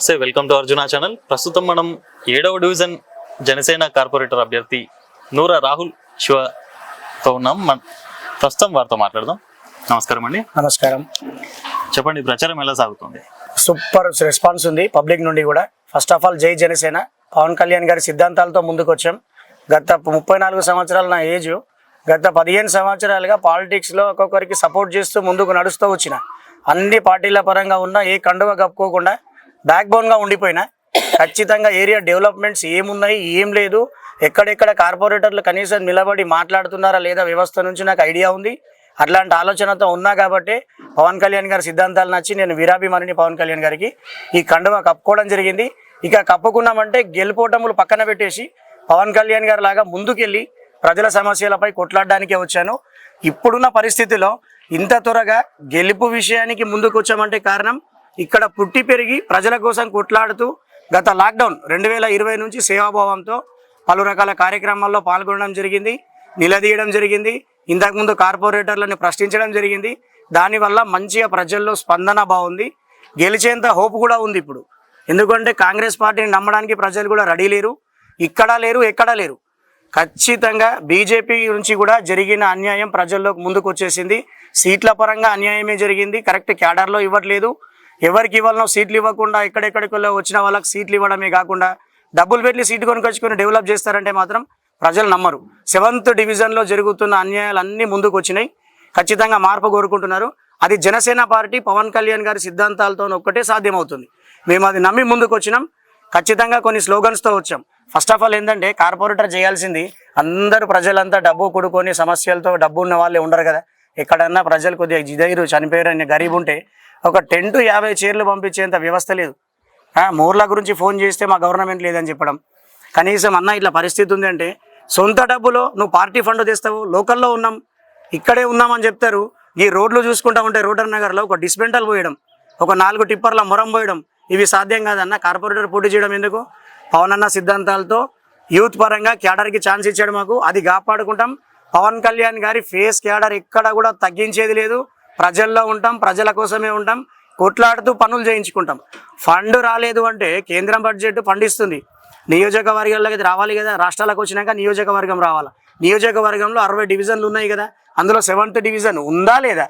నమస్తే, welcome to Arjuna channel. ప్రస్తుతం మనం 7వ డివిజన్ జనసేన కార్పొరేటర్ అభ్యర్థి నూరా రాహుల్ శివతో ఉన్నాం. ప్రస్తుతం వారితో మాట్లాడదాం. నమస్కారం అండి. నమస్కారం. చెప్పండి, ప్రచారం ఎలా సాగుతుంది? సూపర్ రెస్పాన్స్ ఉంది పబ్లిక్ నుండి కూడా. ఫస్ట్ ఆఫ్ ఆల్ జై జనసేన. పవన్ కళ్యాణ్ గారి సిద్ధాంతాలతో ముందుకు వచ్చాం. గత 34 సంవత్సరాలు నా ఏజ్. గత 15 సంవత్సరాలుగా పాలిటిక్స్లో ఒక్కొక్కరికి సపోర్ట్ చేస్తూ ముందుకు నడుస్తూ వచ్చిన. అన్ని పార్టీల పరంగా ఉన్న ఏ కండువ కప్పుకోకుండా బ్యాక్ బోన్గా ఉండిపోయినా. ఖచ్చితంగా ఏరియా డెవలప్మెంట్స్ ఏమున్నాయి, ఏం లేదు, ఎక్కడెక్కడ కార్పొరేటర్లు కనీసం నిలబడి మాట్లాడుతున్నారా లేదా వ్యవస్థ నుంచి నాకు ఐడియా ఉంది. అట్లాంటి ఆలోచనతో ఉన్నా కాబట్టి పవన్ కళ్యాణ్ గారి సిద్ధాంతాలు నచ్చి నేను వీరాభిమానిని పవన్ కళ్యాణ్ గారికి ఈ కండువ కప్పుకోవడం జరిగింది. ఇక కప్పుకున్నామంటే గెలుపోటములు పక్కన పెట్టేసి పవన్ కళ్యాణ్ గారి లాగా ముందుకెళ్ళి ప్రజల సమస్యలపై కొట్లాడడానికే వచ్చాను. ఇప్పుడున్న పరిస్థితిలో ఇంత త్వరగా గెలుపు విషయానికి ముందుకు వచ్చామంటే కారణం ఇక్కడ పుట్టి పెరిగి ప్రజల కోసం కొట్లాడుతూ గత లాక్డౌన్ 2020 నుంచి సేవాభావంతో పలు రకాల కార్యక్రమాల్లో పాల్గొనడం జరిగింది, నిలదీయడం జరిగింది. ఇంతకుముందు కార్పొరేటర్లను ప్రశ్నించడం జరిగింది. దానివల్ల మంచిగా ప్రజల్లో స్పందన బాగుంది. గెలిచేంత హోప్ కూడా ఉంది ఇప్పుడు. ఎందుకంటే కాంగ్రెస్ పార్టీని నమ్మడానికి ప్రజలు కూడా రెడీ లేరు, ఇక్కడ లేరు, ఎక్కడా లేరు. ఖచ్చితంగా బీజేపీ నుంచి కూడా జరిగిన అన్యాయం ప్రజల్లోకి ముందుకు వచ్చేసింది. సీట్ల పరంగా అన్యాయమే జరిగింది. కరెక్ట్ క్యాడర్లో ఇవ్వట్లేదు. ఎవరికి ఇవ్వాలనో సీట్లు ఇవ్వకుండా ఎక్కడెక్కడికి వచ్చిన వాళ్ళకి సీట్లు ఇవ్వడమే కాకుండా డబ్బులు పెట్టి సీటు కొనుకొచ్చుకొని డెవలప్ చేస్తారంటే మాత్రం ప్రజలు నమ్మరు. 7th డివిజన్లో జరుగుతున్న అన్యాయాలన్నీ ముందుకు వచ్చినాయి. ఖచ్చితంగా మార్పు కోరుకుంటున్నారు. అది జనసేన పార్టీ పవన్ కళ్యాణ్ గారి సిద్ధాంతాలతో ఒక్కటే సాధ్యమవుతుంది. మేము అది నమ్మి ముందుకు వచ్చినాం. ఖచ్చితంగా కొన్ని స్లోగన్స్తో వచ్చాం. ఫస్ట్ ఆఫ్ ఆల్ ఏంటంటే కార్పొరేటర్ చేయాల్సింది, అందరూ ప్రజలంతా డబ్బు కొడుకొని సమస్యలతో డబ్బు ఉన్న వాళ్ళే ఉండరు కదా. ఎక్కడన్నా ప్రజలు కొద్దిగా జిదైరు చనిపోయారని గరీబ్ ఉంటే ఒక 10 to 50 చైర్లు పంపించేంత వ్యవస్థ లేదు. మూర్ల గురించి ఫోన్ చేస్తే మా గవర్నమెంట్ లేదని చెప్పడం. కనీసం అన్న ఇట్లా పరిస్థితి ఉంది అంటే సొంత డబ్బులో నువ్వు పార్టీ ఫండ్ తెస్తావు, లోకల్లో ఉన్నాం, ఇక్కడే ఉన్నామని చెప్తారు. ఈ రోడ్లు చూసుకుంటా ఉంటే రోటర్ నగర్లో ఒక డిస్పెంటల్ పోయడం, ఒక 4 టిప్పర్ల మొరం పోయడం, ఇవి సాధ్యం కాదన్న. కార్పొరేటర్ పోటీ చేయడం ఎందుకు? పవన్ అన్న సిద్ధాంతాలతో యూత్ పరంగా క్యాడర్కి ఛాన్స్ ఇచ్చాడు మాకు, అది కాపాడుకుంటాం. పవన్ కళ్యాణ్ గారి ఫేస్ క్యాడర్ ఎక్కడ కూడా తగ్గించేది లేదు. ప్రజల్లో ఉంటాం, ప్రజల కోసమే ఉంటాం, కొట్లాడుతూ పనులు చేయించుకుంటాం. ఫండ్ రాలేదు అంటే కేంద్రం బడ్జెట్ ఫండ్ ఇస్తుంది, నియోజకవర్గాలకి రావాలి కదా. రాష్ట్రాలకు వచ్చినాక నియోజకవర్గం రావాలా. నియోజకవర్గంలో 60 డివిజన్లు ఉన్నాయి కదా, అందులో 7th డివిజన్ ఉందా లేదా?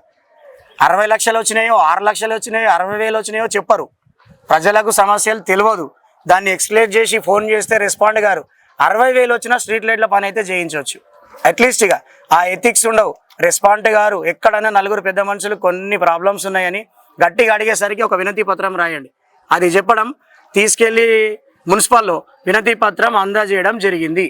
60 లక్షలు వచ్చినాయో, 6 లక్షలు వచ్చినాయో, 60,000 వచ్చినాయో చెప్పరు. ప్రజలకు సమస్యలు తెలియదు. దాన్ని ఎక్స్ప్లెయిన్ చేసి ఫోన్ చేస్తే రెస్పాండ్ గారు 60,000 వచ్చినా స్ట్రీట్ లైట్ల పని అయితే చేయించవచ్చు. అట్లీస్ట్గా ఆ ఎథిక్స్ ఉండవు. రెస్పాండ్ గారు ఎక్కడైనా 4 పెద్ద మనుషులు కొన్ని ప్రాబ్లమ్స్ ఉన్నాయని గట్టిగా అడిగేసరికి ఒక వినతి పత్రం రాయండి, అది చెప్పడం, తీసుకెళ్ళి మున్సిపల్లో వినతి పత్రం అందజేయడం జరిగింది.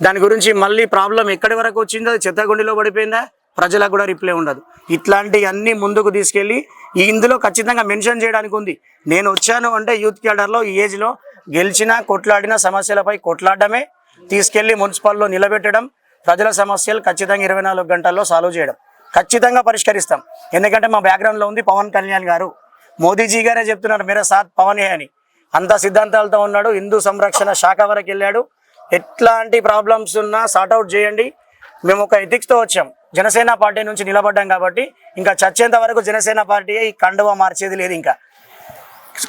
దాని గురించి మళ్ళీ ప్రాబ్లం ఎక్కడి వరకు వచ్చిందో, అది చెత్తగుండిలో పడిపోయిందా, ప్రజలకు కూడా రిప్లై ఉండదు. ఇట్లాంటివన్నీ ముందుకు తీసుకెళ్ళి ఇందులో ఖచ్చితంగా మెన్షన్ చేయడానికి ఉంది. నేను వచ్చాను అంటే యూత్ క్యాడర్లో ఈ ఏజ్లో గెలిచినా కొట్లాడిన సమస్యలపై కొట్లాడడమే, తీసుకెళ్ళి మున్సిపల్లో నిలబెట్టడం, ప్రజల సమస్యలు ఖచ్చితంగా 24 గంటల్లో సాల్వ్ చేయడం, ఖచ్చితంగా పరిష్కరిస్తాం. ఎందుకంటే మా బ్యాక్గ్రౌండ్లో ఉంది పవన్ కళ్యాణ్ గారు. మోదీజీ గారే చెప్తున్నారు మేరా సాత్ పవనే అని. అంత సిద్ధాంతాలతో ఉన్నాడు. హిందూ సంరక్షణ శాఖ వరకు వెళ్ళాడు. ఎట్లాంటి ప్రాబ్లమ్స్ ఉన్నా సార్ట్అవుట్ చేయండి. మేము ఒక ఎథిక్స్తో వచ్చాం, జనసేన పార్టీ నుంచి నిలబడ్డాం కాబట్టి ఇంకా చచ్చేంత వరకు జనసేన పార్టీ ఈ కండువ మార్చేది లేదు. ఇంకా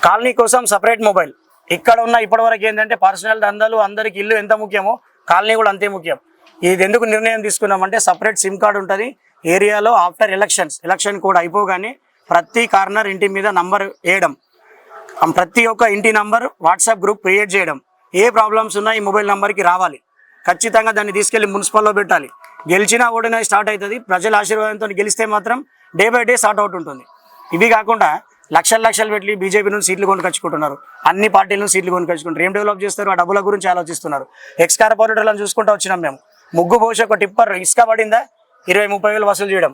కాలనీ కోసం సపరేట్ మొబైల్ ఇక్కడ ఉన్న ఇప్పటివరకు ఏంటంటే పర్సనల్ దందాలు, అందరికి ఇల్లు ఎంత ముఖ్యమో కాలనీ కూడా అంతే ముఖ్యం. ఇది ఎందుకు నిర్ణయం తీసుకున్నామంటే సపరేట్ సిమ్ కార్డు ఉంటుంది ఏరియాలో. ఆఫ్టర్ ఎలక్షన్ కూడా అయిపోగానే ప్రతి కార్నర్ ఇంటి మీద నంబర్ వేయడం, ప్రతి ఒక్క ఇంటి నంబర్ వాట్సాప్ గ్రూప్ క్రియేట్ చేయడం. ఏ ప్రాబ్లమ్స్ ఉన్నా ఈ మొబైల్ నెంబర్కి రావాలి. ఖచ్చితంగా దాన్ని తీసుకెళ్లి మున్సిపల్లో పెట్టాలి. గెలిచినా ఓడినా స్టార్ట్ అవుతుంది. ప్రజల ఆశీర్వాదంతో గెలిస్తే మాత్రం day by day sort out ఉంటుంది. ఇవి కాకుండా లక్షలు పెట్టి బీజేపీ నుంచి సీట్లు కొనుకొచ్చుకుంటున్నారు, అన్ని పార్టీల నుంచి సీట్లు కొనుకొచ్చుకుంటారు. ఏం డెవలప్ చేస్తారు? ఆ డబ్బుల గురించి ఆలోచిస్తున్నారు. ఎక్స్ కార్పొరేటర్లను చూసుకుంటూ వచ్చినాం మేము. ముగ్గు పోసి ఒక టిప్పర్ ఇసుక పడిందా 20-30 వేలు వసూలు చేయడం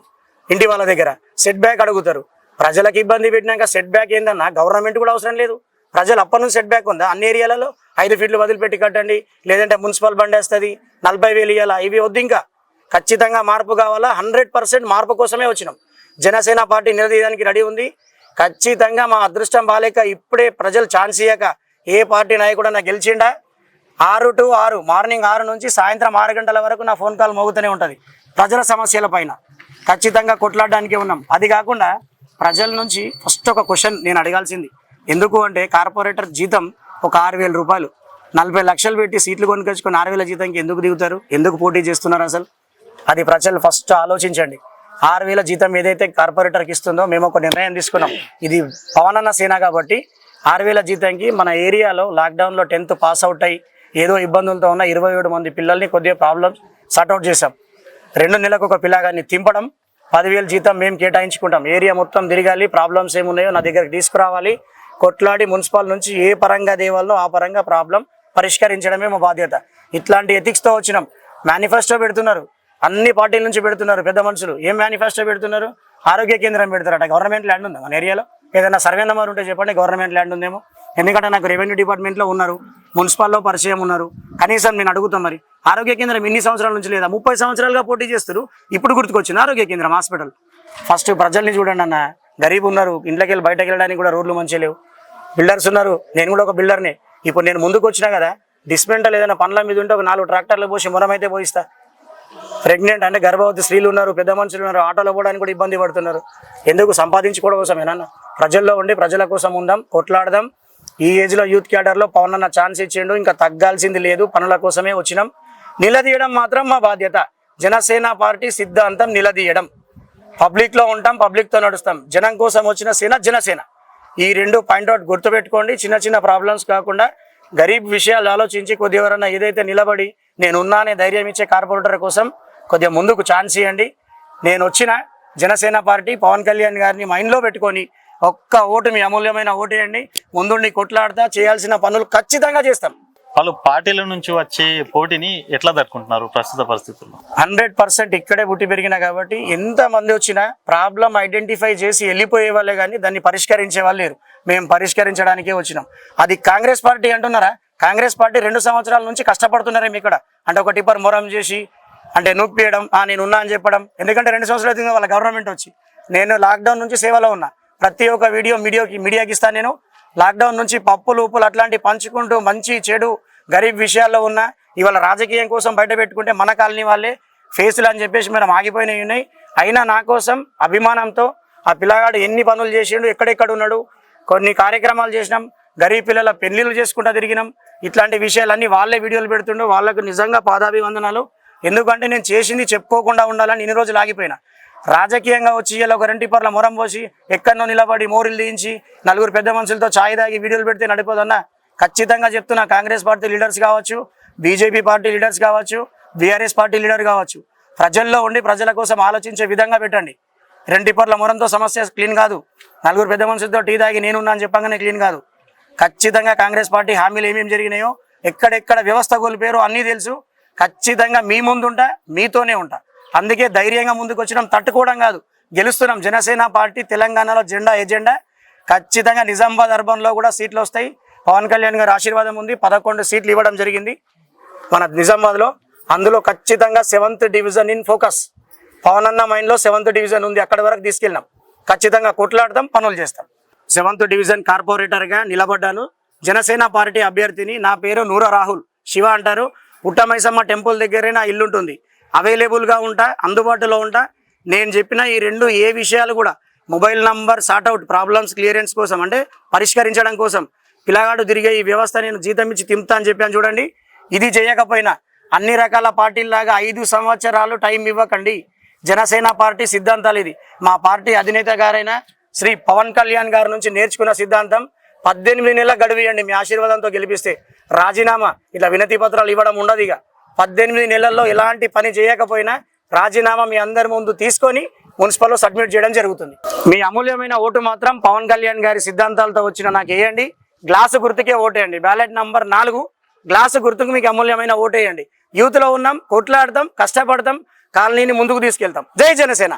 ఇంటి వాళ్ళ దగ్గర. సెట్ బ్యాక్ అడుగుతారు. ప్రజలకు ఇబ్బంది పెట్టినాక సెట్ బ్యాక్ ఏందన్నా? గవర్నమెంట్ కూడా అవసరం లేదు. ప్రజలు అప్పటి నుంచి సెట్ బ్యాక్ ఉందా? అన్ని ఏరియాలలో 5 ఫీట్లు వదిలిపెట్టి కట్టండి, లేదంటే మున్సిపల్ బండి వేస్తుంది, 40,000 ఇవ్వాలా, ఇవి వద్దు. ఇంకా ఖచ్చితంగా మార్పు కావాలా. 100% మార్పు కోసమే వచ్చినాం. జనసేన పార్టీ నిలదీయడానికి రెడీ ఉంది. ఖచ్చితంగా మా అదృష్టం బాలేక ఇప్పుడే ప్రజలు ఛాన్స్ ఇయ్యక ఏ పార్టీ నాయకుడన్నా గెలిచిండా 6 to 6 మార్నింగ్ 6 నుంచి సాయంత్రం 6 గంటల వరకు నా ఫోన్ కాల్ మోగుతూనే ఉంటుంది. ప్రజల సమస్యల పైన ఖచ్చితంగా కొట్లాడడానికే ఉన్నాం. అది కాకుండా ప్రజల నుంచి ఫస్ట్ ఒక క్వశ్చన్ నేను అడగాల్సింది, ఎందుకు అంటే కార్పొరేటర్ జీతం ఒక 6,000 రూపాయలు, 40 లక్షలు పెట్టి సీట్లు కొనుకొచ్చుకొని 6,000 జీతంకి ఎందుకు దిగుతారు? ఎందుకు పోటీ చేస్తున్నారు? అసలు అది ప్రజలు ఫస్ట్ ఆలోచించండి. 6,000 జీతం ఏదైతే కార్పొరేటర్కి ఇస్తుందో మేము ఒక నిర్ణయం తీసుకున్నాం. ఇది పవన్ అన్న సేన కాబట్టి 6,000 జీతంకి మన ఏరియాలో లాక్డౌన్లో 10th పాస్ అవుట్ అయ్యి ఏదో ఇబ్బందులతో ఉన్న 27 మంది పిల్లల్ని కొద్దిగా ప్రాబ్లమ్స్ సార్ట్అవుట్ చేసాం. 2 నెలలకు ఒక పిల్లగాన్ని తింపడం, 10,000 జీతం మేము కేటాయించుకుంటాం. ఏరియా మొత్తం తిరగాలి, ప్రాబ్లమ్స్ ఏమున్నాయో నా దగ్గరికి తీసుకురావాలి, కొట్లాడి మున్సిపల్ నుంచి ఏ పరంగా దేవాలనో ఆ పరంగా ప్రాబ్లం పరిష్కరించడమే మా బాధ్యత. ఇట్లాంటి ఎథిక్స్తో వచ్చినాం. మేనిఫెస్టో పెడుతున్నారు, అన్ని పార్టీల నుంచి పెడుతున్నారు పెద్ద మనుషులు. ఏం మేనిఫెస్టో పెడుతున్నారు? ఆరోగ్య కేంద్రం పెడతారట. గవర్నమెంట్ ల్యాండ్ ఉందా మన ఏరియాలో? ఏదైనా సర్వే నెంబర్ ఉంటే చెప్పండి, గవర్నమెంట్ ల్యాండ్ ఉందేమో. ఎందుకంటే నాకు రెవెన్యూ డిపార్ట్మెంట్లో ఉన్నారు, మున్సిపల్లో పరిచయం ఉన్నారు. కనీసం నేను అడుగుతాం, మరి ఆరోగ్య కేంద్రం ఇన్ని సంవత్సరాల నుంచి లేదా? 30 సంవత్సరాలుగా పోటీ చేస్తారు, ఇప్పుడు గుర్తుకొచ్చింది ఆరోగ్య కేంద్రం, హాస్పిటల్. ఫస్ట్ ప్రజల్ని చూడండి అన్న. గరీబ్ ఉన్నారు, ఇంట్లోకి వెళ్ళి బయటకు వెళ్ళడానికి కూడా రోడ్లు మంచిగా లేవు. బిల్డర్స్ ఉన్నారు, నేను కూడా ఒక బిల్డర్నే. ఇప్పుడు నేను ముందుకు వచ్చినా కదా, డిస్మెంటల్ ఏదైనా పనుల మీద ఉంటే ఒక 4 ట్రాక్టర్లు పోసి మొరమైతే పోయిస్తా. ప్రెగ్నెంట్ అంటే గర్భవతి స్త్రీలు ఉన్నారు, పెద్ద మనుషులు ఉన్నారు, ఆటోలో పోవడానికి కూడా ఇబ్బంది పడుతున్నారు. ఎందుకు? సంపాదించుకోవడం కోసమేనా? ప్రజల్లో ఉండి ప్రజల కోసం ఉందాం, కొట్లాడదాం. ఈ ఏజ్లో యూత్ క్యాడర్లో పవన్ అన్న ఛాన్స్ ఇచ్చిండు, ఇంకా తగ్గాల్సింది లేదు. పనుల కోసమే వచ్చినాం. నిలదీయడం మాత్రం మా బాధ్యత. జనసేన పార్టీ సిద్ధాంతం నిలదీయడం. పబ్లిక్లో ఉంటాం, పబ్లిక్తో నడుస్తాం. జనం కోసం వచ్చిన సేన జనసేన. ఈ 2 పాయింట్అవుట్ గుర్తుపెట్టుకోండి. చిన్న చిన్న ప్రాబ్లమ్స్ కాకుండా గరీబ్ విషయాలు ఆలోచించి కొద్దిగా ఎవరన్నా ఏదైతే నిలబడి నేనున్నానే ధైర్యం ఇచ్చే కార్పొరేటర్ కోసం కొద్దిగా ముందుకు ఛాన్స్ ఇవ్వండి. నేను వచ్చిన జనసేన పార్టీ పవన్ కళ్యాణ్ గారిని మైండ్లో పెట్టుకొని ఒక్క ఓటు, మీ అమూల్యమైన ఓటు వేయండి. ముందుండి కొట్లాడతా, చేయాల్సిన పనులు ఖచ్చితంగా చేస్తాం. వాళ్ళు పార్టీల నుంచి వచ్చే పోటీని ఎట్లా తట్టుకుంటున్నారు ప్రస్తుత పరిస్థితుల్లో? 100% ఇక్కడే పుట్టి పెరిగినా కాబట్టి ఎంతమంది వచ్చినా ప్రాబ్లం ఐడెంటిఫై చేసి వెళ్ళిపోయే వాళ్ళే కానీ దాన్ని పరిష్కరించే వాళ్ళు లేరు. మేము పరిష్కరించడానికే వచ్చినాం. అది కాంగ్రెస్ పార్టీ అంటున్నారా? కాంగ్రెస్ పార్టీ 2 సంవత్సరాల నుంచి కష్టపడుతున్నారేమి ఇక్కడ? అంటే ఒక టిప్పర్ మొరం చేసి అంటే నొప్పియడం, నేనున్నా అని చెప్పడం. ఎందుకంటే 2 సంవత్సరాల క్రితం వాళ్ళ గవర్నమెంట్ వచ్చి, నేను లాక్డౌన్ నుంచి సేవలో ఉన్నా. ప్రతి ఒక్క వీడియో మీడియాకి ఇస్తాను. నేను లాక్డౌన్ నుంచి పప్పులు ఉప్పులు అట్లాంటివి పంచుకుంటూ మంచి చెడు గరీబ్ విషయాల్లో ఉన్నా. ఇవాళ రాజకీయం కోసం బయట పెట్టుకుంటే మన కాలనీ వాళ్ళే ఫేసులు అని చెప్పేసి మనం ఆగిపోయినవి ఉన్నాయి. అయినా నా కోసం అభిమానంతో ఆ పిల్లగాడు ఎన్ని పనులు చేసిండు, ఎక్కడెక్కడ ఉన్నాడు, కొన్ని కార్యక్రమాలు చేసినాం. గరీబ్ పిల్లల పెళ్లిళ్ళు చేసుకుంటూ తిరిగినాం. ఇట్లాంటి విషయాలన్నీ వాళ్ళే వీడియోలు పెడుతుండో వాళ్ళకు నిజంగా పాదాభివందనాలు. ఎందుకంటే నేను చేసింది చెప్పుకోకుండా ఉండాలని ఇన్ని రోజులు ఆగిపోయినా. రాజకీయంగా వచ్చి ఇలా ఒక 2 టిప్పర్ల మొరం పోసి ఎక్కడనో నిలబడి మోరీలు తీయించి 4 పెద్ద మనుషులతో ఛాయ్ తాగి వీడియోలు పెడితే నడిపోదన్నా. ఖచ్చితంగా చెప్తున్నా, కాంగ్రెస్ పార్టీ లీడర్స్ కావచ్చు, బీజేపీ పార్టీ లీడర్స్ కావచ్చు, బీఆర్ఎస్ పార్టీ లీడర్ కావచ్చు, ప్రజల్లో ఉండి ప్రజల కోసం ఆలోచించే విధంగా పెట్టండి. 2 టిప్పర్ల మొరంతో సమస్య క్లీన్ కాదు. 4 పెద్ద మనుషులతో టీ తాగి నేనున్నా అని చెప్పగానే క్లీన్ కాదు. ఖచ్చితంగా కాంగ్రెస్ పార్టీ హామీలు ఏమేమి జరిగినాయో, ఎక్కడెక్కడ వ్యవస్థ కోల్పోయారో అన్నీ తెలుసు. ఖచ్చితంగా మీ ముందుంటా, మీతోనే ఉంటా. అందుకే ధైర్యంగా ముందుకు వచ్చినాం. తట్టుకోవడం కాదు, గెలుస్తున్నాం. జనసేన పార్టీ తెలంగాణలో ఎజెండా ఖచ్చితంగా. నిజామాబాద్ అర్బన్లో కూడా సీట్లు వస్తాయి. పవన్ కళ్యాణ్ గారి ఆశీర్వాదం ఉంది. 11 సీట్లు ఇవ్వడం జరిగింది మన నిజామాబాద్లో. అందులో ఖచ్చితంగా 7th division in focus. Pawan అన్న మైండ్లో 7th డివిజన్ ఉంది, అక్కడి వరకు తీసుకెళ్ళినాం. ఖచ్చితంగా కొట్లాడతాం, పనులు చేస్తాం. 7th డివిజన్ కార్పొరేటర్గా నిలబడ్డాను. జనసేన పార్టీ అభ్యర్థిని. నా పేరు నూర రాహుల్. శివ అంటారు. పుట్టమైసమ్మ టెంపుల్ దగ్గరే నా ఇల్లు ఉంటుంది. అవైలబుల్గా ఉంటా, అందుబాటులో ఉంటా. నేను చెప్పిన ఈ 2 ఏ విషయాలు కూడా mobile number sort out problems clearance కోసం, అంటే పరిష్కరించడం కోసం. పిల్లగాడు తిరిగే ఈ వ్యవస్థ నేను జీతం ఇచ్చి తింపుతా అని చెప్పాను చూడండి. ఇది చేయకపోయినా అన్ని రకాల పార్టీల్లాగా 5 సంవత్సరాలు టైం ఇవ్వకండి. జనసేన పార్టీ సిద్ధాంతాలు ఇది. మా పార్టీ అధినేత గారైన శ్రీ పవన్ కళ్యాణ్ గారి నుంచి నేర్చుకున్న సిద్ధాంతం. 18 నెలల గడువు ఇవ్వండి, మీ ఆశీర్వాదంతో గెలిపిస్తే. రాజీనామా ఇట్లా వినతి పత్రాలు ఇవ్వడం ఉండదు. ఇక 18 నెలల్లో ఎలాంటి పని చేయకపోయినా రాజీనామా మీ అందరి ముందు తీసుకొని మున్సిపల్లో సబ్మిట్ చేయడం జరుగుతుంది. మీ అమూల్యమైన ఓటు మాత్రం పవన్ కళ్యాణ్ గారి సిద్ధాంతాలతో వచ్చిన నాకు వేయండి. గ్లాసు గుర్తుకే ఓటేయండి. బ్యాలెట్ నంబర్ 4 గ్లాసు గుర్తుకు మీకు అమూల్యమైన ఓటేయండి. యూత్లో ఉన్నాం, కొట్లాడతాం, కష్టపడతాం, కాలనీని ముందుకు తీసుకెళ్తాం. జై జనసేన.